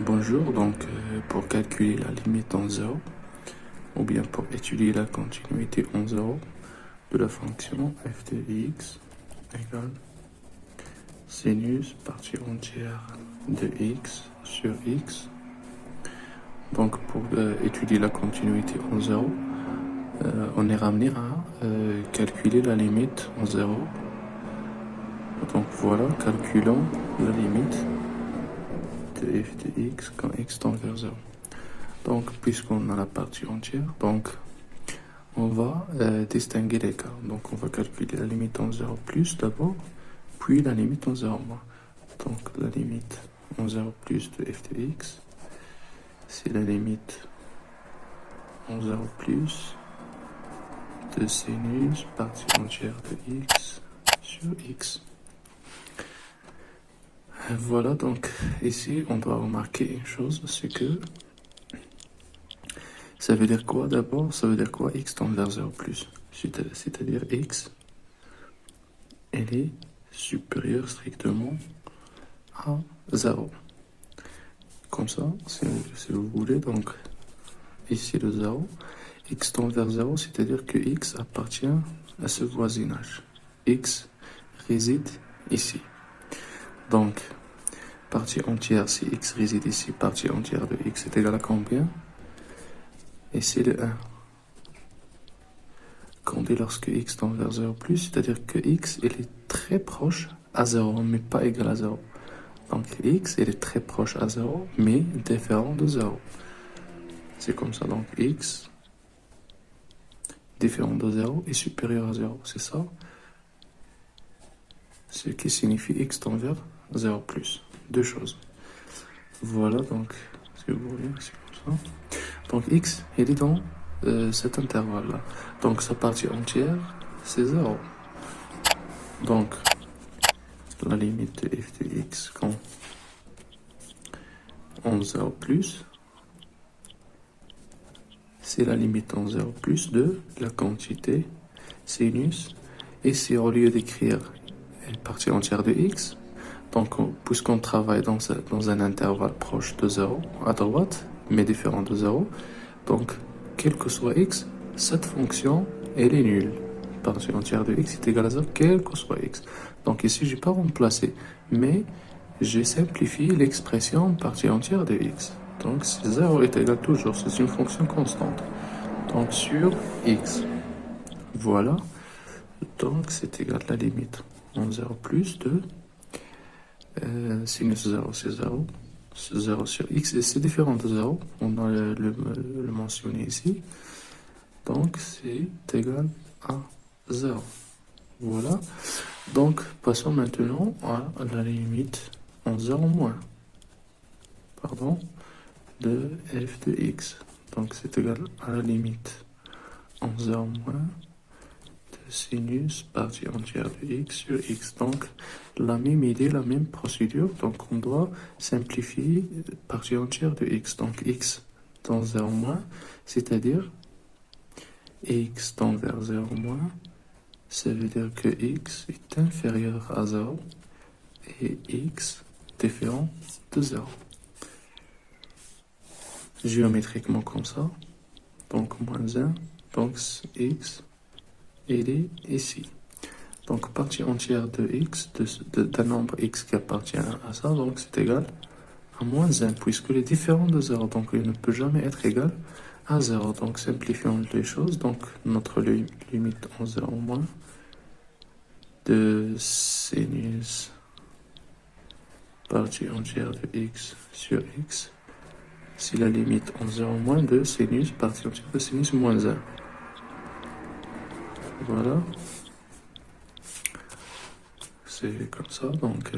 Bonjour, pour calculer la limite en 0, ou bien pour étudier la continuité en 0 de la fonction f de x égale sinus partie entière de x sur x. Donc pour étudier la continuité en 0, on est ramené à calculer la limite en 0. Donc voilà, calculons la limite de f de x quand x tend vers 0. Donc, puisqu'on a la partie entière, donc on va distinguer les cas. Donc, on va calculer la limite en 0 plus d'abord, puis la limite en 0 moins. Donc, la limite en 0 plus de f de x, c'est la limite en 0 plus de sinus partie entière de x sur x. Voilà, donc ici, on doit remarquer une chose, c'est que ça veut dire quoi d'abord? Ça veut dire quoi x tend vers 0 plus? C'est-à-dire x, elle est supérieure strictement à 0. Comme ça, si vous voulez, donc ici le 0, x tend vers 0, c'est-à-dire que x appartient à ce voisinage. X réside ici. Donc, partie entière, si x réside ici, partie entière de x est égale à combien? Et c'est le 1. Quand dès lorsque x tend vers 0 plus, c'est-à-dire que x il est très proche à 0, mais pas égal à 0. Donc x il est très proche à 0, mais différent de 0. C'est comme ça, donc x différent de 0 est supérieur à 0, c'est ça? Ce qui signifie x tend vers 0 plus. Deux choses. Voilà, donc, si vous voulez, c'est comme ça. Donc x, il est dans cet intervalle-là. Donc sa partie entière, c'est 0. Donc, la limite de f de x quand en 0 plus, c'est la limite en 0 plus de la quantité sinus. Et si au lieu d'écrire une partie entière de x, donc puisqu'on travaille dans un intervalle proche de 0 à droite, mais différent de 0, donc quel que soit x, cette fonction, elle est nulle. Partie entière de x est égale à 0, quel que soit x. Donc ici, je n'ai pas remplacé, mais j'ai simplifié l'expression partie entière de x. Donc 0 est égal toujours, c'est une fonction constante. Donc sur x, voilà, donc c'est égal à la limite en 0 plus de sinus 0, c'est 0. 0 sur x, et c'est différent de 0, on a le mentionné ici. Donc c'est égal à 0. Voilà. Donc passons maintenant à la limite en 0 moins. Pardon, de f de x. Donc c'est égal à la limite en 0 moins de sinus partie entière de x sur x. Donc la même idée, la même procédure. Donc on doit simplifier partie entière de x. Donc x dans 0 moins, c'est-à-dire x tend vers 0 moins, ça veut dire que x est inférieur à 0 et x différent de 0. Géométriquement comme ça, donc moins 1, donc x, il est ici. Donc partie entière de x, d'un nombre x qui appartient à ça, donc c'est égal à moins 1, puisque il est différent de 0, donc il ne peut jamais être égal à 0. Donc simplifions les choses, donc notre limite en 0 moins de sinus partie entière de x sur x, c'est la limite en 0 moins de sinus partie entière de sinus moins 1. Voilà. C'est comme ça, donc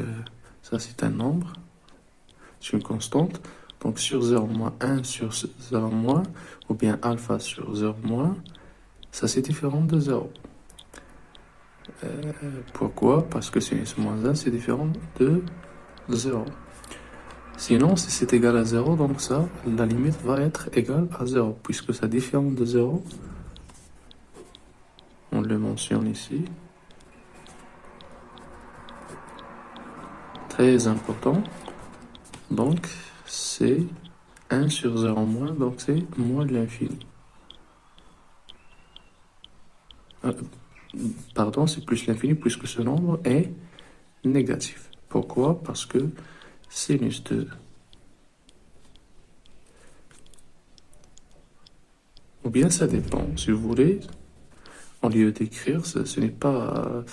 ça c'est un nombre, c'est une constante. Donc sur 0 moins 1 sur 0 moins, ou bien alpha sur 0 moins, ça c'est différent de 0. Pourquoi? Parce que sinus moins 1 c'est différent de 0. Sinon, si c'est égal à 0, donc ça, la limite va être égale à 0, puisque ça différent de 0. On le mentionne ici. Très important. Donc, c'est 1 sur 0 moins, donc c'est moins de l'infini. Pardon, c'est plus l'infini puisque ce nombre est négatif. Pourquoi? Parce que sinus de... Ou bien ça dépend. Si vous voulez, au lieu d'écrire, ce n'est pas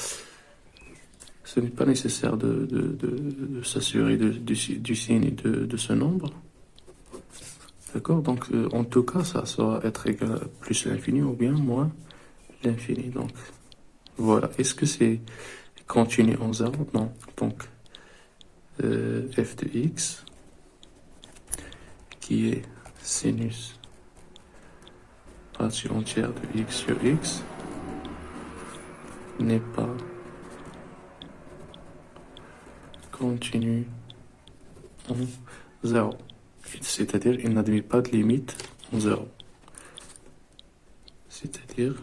nécessaire de s'assurer du signe de ce nombre. D'accord? Donc, en tout cas, ça sera être égal à plus l'infini ou bien moins l'infini. Donc, voilà. Est-ce que c'est continu en 0? Non. Donc, f de x, qui est sinus partie entière de x sur x, n'est pas continu en 0. C'est-à-dire, il n'admet pas de limite en 0. C'est-à-dire,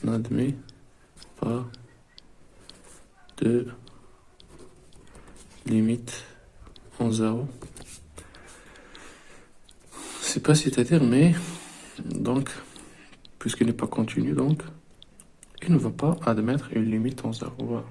n'admet pas de limite en 0. C'est pas c'est-à-dire, mais donc, puisqu'il n'est pas continu, donc, il ne va pas admettre une limite en 0. Voilà.